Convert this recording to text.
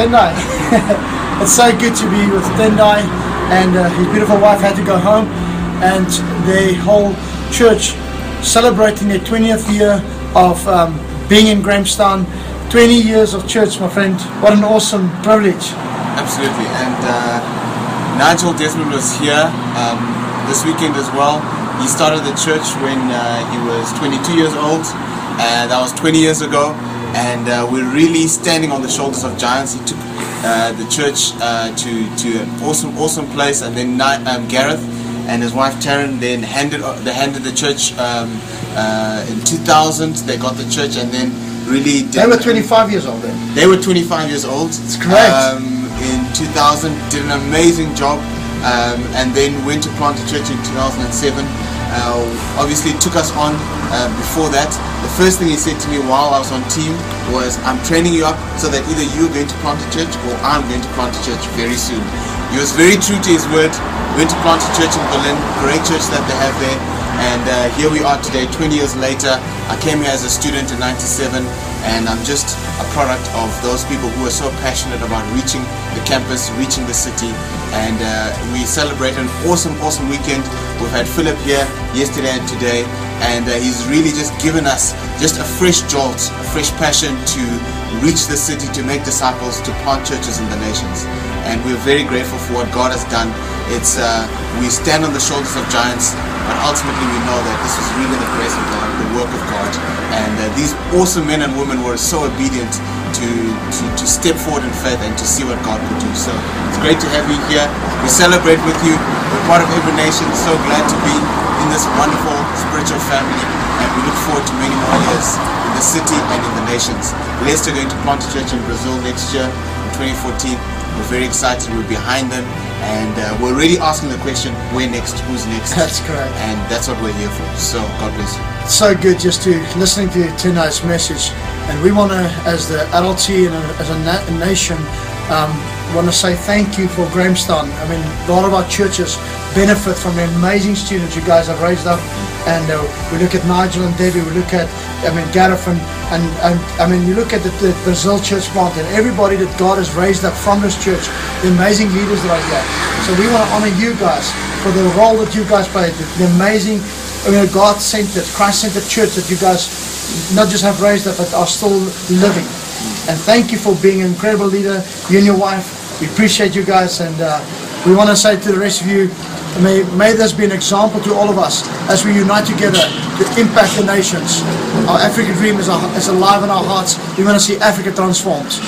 Tendai. It's so good to be with Tendai, and his beautiful wife had to go home, and the whole church celebrating their 20th year of being in Grahamstown. 20 years of church, my friend. What an awesome privilege. Absolutely. And Nigel Desmond was here this weekend as well. He started the church when he was 22 years old, and that was 20 years ago. And we're really standing on the shoulders of giants. He took the church to an awesome place, and then Gareth and his wife Taryn then handed the church in 2000. They got the church, and then really they were 25 years old then. They were 25 years old. It's correct. In 2000, did an amazing job, and then went to plant a church in 2007. Obviously took us on before that. The first thing he said to me while I was on team was, I'm training you up so that either you're going to plant a church or I'm going to plant a church very soon. He was very true to his word. Went to plant a church in Berlin, great church that they have there, and here we are today, 20 years later. I came here as a student in 97, and I'm just a product of those people who are so passionate about reaching the campus, reaching the city, and we celebrate an awesome weekend. We've had Philip here yesterday and today, and he's really just given us just a fresh jolt, a fresh passion to reach the city, to make disciples, to plant churches in the nations. And we're very grateful for what God has done. It's we stand on the shoulders of giants, but ultimately we know that this is really the grace of God, the work of God, and these awesome men and women were so obedient to step forward in faith and to see what God could do. So it's great to have you here. We celebrate with you. We're part of every nation. So glad to be in this wonderful spiritual family, and we look forward to many more years in the city and in the nations. Leicester are going to plant a church in Brazil next year in 2014. We're very excited. We're behind them, and we're already asking the question, where next? Who's next? That's correct. And that's what we're here for. So God bless you. So good just to listening to tonight's message, and we want to, as the LLT and as a nation, want to say thank you for Grahamstown. I mean, a lot of our churches benefit from the amazing students you guys have raised up, and we look at Nigel and Debbie, we look at Gareth, and I mean, you look at the Brazil church plant and everybody that God has raised up from this church, the amazing leaders that are here. So we want to honor you guys for the role that you guys played, the amazing, God-centered, Christ-centered church that you guys not just have raised up but are still living. And thank you for being an incredible leader, you and your wife. We appreciate you guys, and we want to say to the rest of you, may this be an example to all of us as we unite together to impact the nations. Our African dream is alive in our hearts. We want to see Africa transformed.